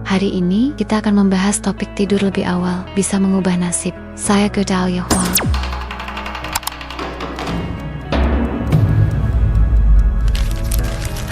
Hari ini kita akan membahas topik tidur lebih awal bisa mengubah nasib. Saya Gedalia Huang.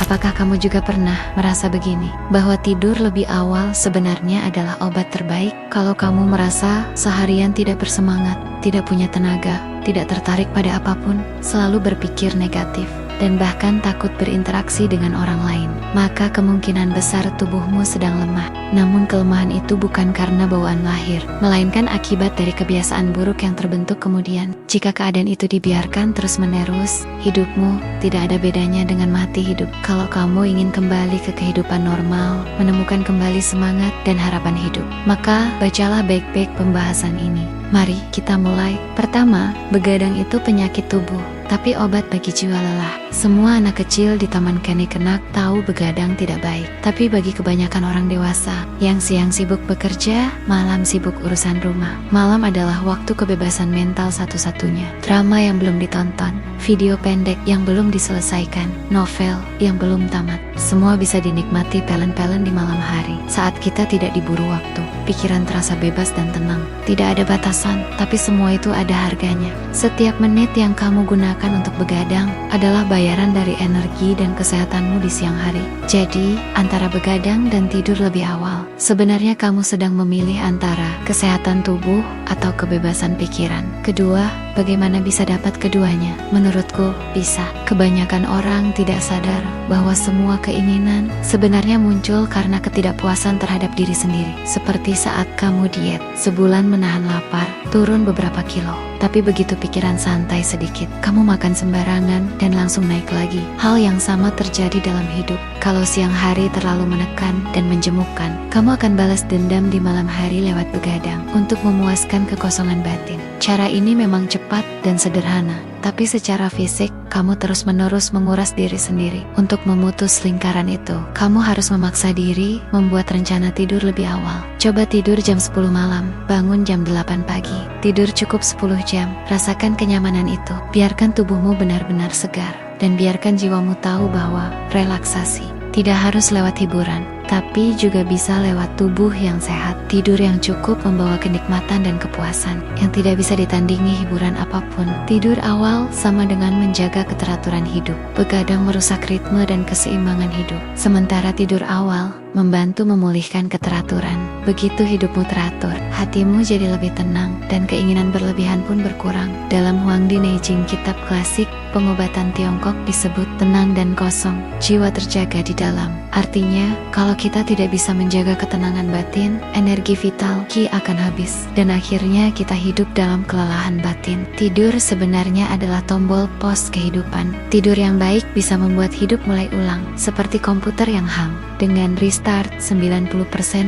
Apakah kamu juga pernah merasa begini? Bahwa tidur lebih awal sebenarnya adalah obat terbaik kalau kamu merasa seharian tidak bersemangat, tidak punya tenaga, tidak tertarik pada apapun, selalu berpikir negatif, dan bahkan takut berinteraksi dengan orang lain. Maka kemungkinan besar tubuhmu sedang lemah. Namun kelemahan itu bukan karena bawaan lahir, melainkan akibat dari kebiasaan buruk yang terbentuk kemudian. Jika keadaan itu dibiarkan terus-menerus, hidupmu tidak ada bedanya dengan mati hidup. Kalau kamu ingin kembali ke kehidupan normal, menemukan kembali semangat dan harapan hidup, maka bacalah baik-baik pembahasan ini. Mari kita mulai. Pertama, begadang itu penyakit tubuh, tapi obat bagi jiwa lelah. Semua anak kecil di taman kanak-kanak tahu begadang tidak baik. Tapi bagi kebanyakan orang dewasa, yang siang sibuk bekerja, malam sibuk urusan rumah. Malam adalah waktu kebebasan mental satu-satunya. Drama yang belum ditonton, video pendek yang belum diselesaikan, novel yang belum tamat. Semua bisa dinikmati pelen-pelen di malam hari. Saat kita tidak diburu waktu, pikiran terasa bebas dan tenang. Tidak ada batasan, tapi semua itu ada harganya. Setiap menit yang kamu gunakan untuk begadang adalah bayaran dari energi dan kesehatanmu di siang hari. Jadi, antara begadang dan tidur lebih awal, sebenarnya kamu sedang memilih antara kesehatan tubuh atau kebebasan pikiran. Kedua, bagaimana bisa dapat keduanya? Menurutku, bisa. Kebanyakan orang tidak sadar bahwa semua keinginan sebenarnya muncul karena ketidakpuasan terhadap diri sendiri. Seperti saat kamu diet, sebulan menahan lapar, turun beberapa kilo. Tapi begitu pikiran santai sedikit, kamu makan sembarangan dan langsung naik lagi. Hal yang sama terjadi dalam hidup. Kalau siang hari terlalu menekan dan menjemukkan, kamu akan balas dendam di malam hari lewat begadang untuk memuaskan kekosongan batin. Cara ini memang cepat dan sederhana, tapi secara fisik, kamu terus-menerus menguras diri sendiri. Untuk memutus lingkaran itu, kamu harus memaksa diri membuat rencana tidur lebih awal. Coba tidur jam 10 malam, bangun jam 8 pagi. Tidur cukup 10 jam, rasakan kenyamanan itu. Biarkan tubuhmu benar-benar segar, dan biarkan jiwamu tahu bahwa relaksasi tidak harus lewat hiburan, tapi juga bisa lewat tubuh yang sehat. Tidur yang cukup membawa kenikmatan dan kepuasan yang tidak bisa ditandingi hiburan apapun. Tidur awal sama dengan menjaga keteraturan hidup. Begadang merusak ritme dan keseimbangan hidup, sementara tidur awal membantu memulihkan keteraturan. Begitu hidupmu teratur, hatimu jadi lebih tenang, dan keinginan berlebihan pun berkurang. Dalam Huang Di Neijing, kitab klasik pengobatan Tiongkok, disebut tenang dan kosong, jiwa terjaga di dalam. Artinya, kalau kita tidak bisa menjaga ketenangan batin, energi vital Qi akan habis, dan akhirnya kita hidup dalam kelelahan batin. Tidur sebenarnya adalah tombol pos kehidupan. Tidur yang baik bisa membuat hidup mulai ulang, seperti komputer yang hang. Dengan restart, 90%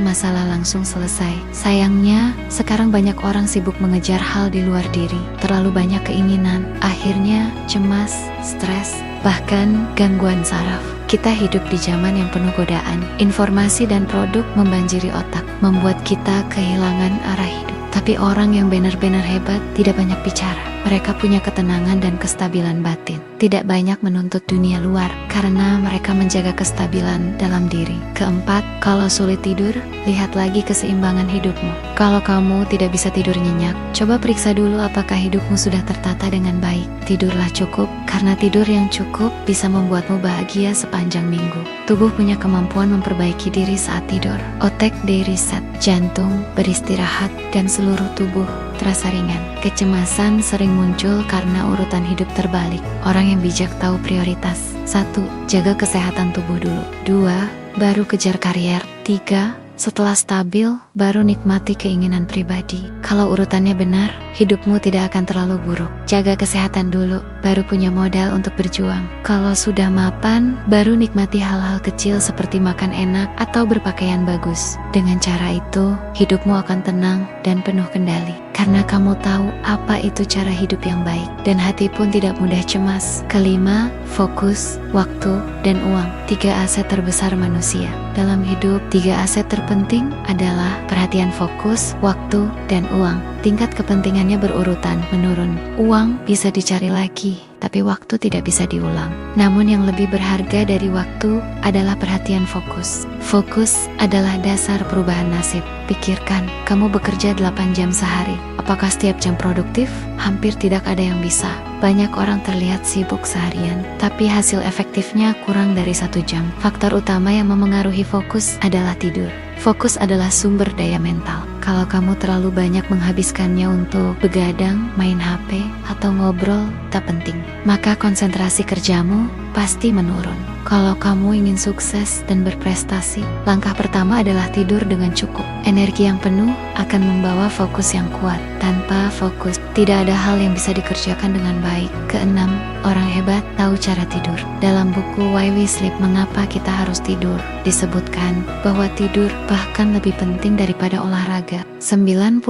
masalah langsung selesai. Sayangnya, sekarang banyak orang sibuk mengejar hal di luar diri. Terlalu banyak keinginan, akhirnya cemas, stres, bahkan gangguan saraf. Kita hidup di zaman yang penuh godaan. Informasi dan produk membanjiri otak, membuat kita kehilangan arah hidup. Tapi orang yang benar-benar hebat tidak banyak bicara. Mereka punya ketenangan dan kestabilan batin. Tidak banyak menuntut dunia luar, karena mereka menjaga kestabilan dalam diri. Keempat, kalau sulit tidur, lihat lagi keseimbangan hidupmu. Kalau kamu tidak bisa tidur nyenyak, coba periksa dulu apakah hidupmu sudah tertata dengan baik. Tidurlah cukup, karena tidur yang cukup bisa membuatmu bahagia sepanjang minggu. Tubuh punya kemampuan memperbaiki diri saat tidur. Otak di-reset, jantung beristirahat, dan seluruh tubuh terasa ringan. Kecemasan sering muncul karena urutan hidup terbalik. Orang yang bijak tahu prioritas. 1. Jaga kesehatan tubuh dulu. 2. Baru kejar karier. 3. Setelah stabil, baru nikmati keinginan pribadi. Kalau urutannya benar, hidupmu tidak akan terlalu buruk. Jaga kesehatan dulu, baru punya modal untuk berjuang. Kalau sudah mapan, baru nikmati hal-hal kecil seperti makan enak atau berpakaian bagus. Dengan cara itu, hidupmu akan tenang dan penuh kendali. Karena kamu tahu apa itu cara hidup yang baik, dan hati pun tidak mudah cemas. Kelima, fokus, waktu, dan uang. 3 aset terbesar manusia. Dalam hidup, 3 aset terpenting adalah perhatian, fokus, waktu, dan uang. Tingkat kepentingannya berurutan menurun. Uang bisa dicari lagi, tapi waktu tidak bisa diulang. Namun yang lebih berharga dari waktu adalah perhatian, fokus. Fokus adalah dasar perubahan nasib. Pikirkan, kamu bekerja 8 jam sehari. Apakah setiap jam produktif? Hampir tidak ada yang bisa. Banyak orang terlihat sibuk seharian, tapi hasil efektifnya kurang dari 1 jam. Faktor utama yang memengaruhi fokus adalah tidur. Fokus adalah sumber daya mental. Kalau kamu terlalu banyak menghabiskannya untuk begadang, main HP, atau ngobrol tak penting, maka konsentrasi kerjamu pasti menurun. Kalau kamu ingin sukses dan berprestasi, langkah pertama adalah tidur dengan cukup. Energi yang penuh akan membawa fokus yang kuat. Tanpa fokus, tidak ada hal yang bisa dikerjakan dengan baik. Keenam, orang hebat tahu cara tidur. Dalam buku Why We Sleep, Mengapa Kita Harus Tidur, disebutkan bahwa tidur bahkan lebih penting daripada olahraga. 99%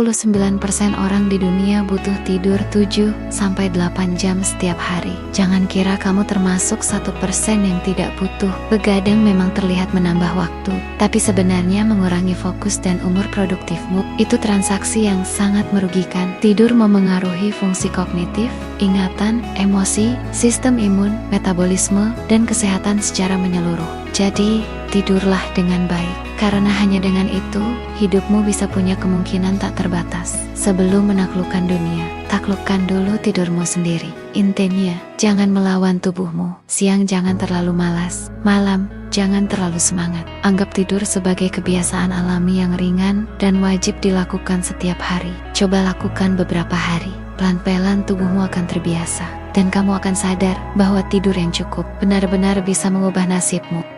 orang di dunia butuh tidur 7-8 jam setiap hari. Jangan kira kamu termasuk 1% yang tidak butuh. Begadang memang terlihat menambah waktu, tapi sebenarnya mengurangi fokus dan umur produktifmu. Itu transaksi yang sangat merugikan. Tidur memengaruhi fungsi kognitif, ingatan, emosi, sistem imun, metabolisme, dan kesehatan secara menyeluruh. Jadi, tidurlah dengan baik. Karena hanya dengan itu, hidupmu bisa punya kemungkinan tak terbatas. Sebelum menaklukkan dunia, taklukkan dulu tidurmu sendiri. Intinya, jangan melawan tubuhmu. Siang jangan terlalu malas, malam jangan terlalu semangat. Anggap tidur sebagai kebiasaan alami yang ringan dan wajib dilakukan setiap hari. Coba lakukan beberapa hari. Pelan-pelan tubuhmu akan terbiasa, dan kamu akan sadar bahwa tidur yang cukup benar-benar bisa mengubah nasibmu.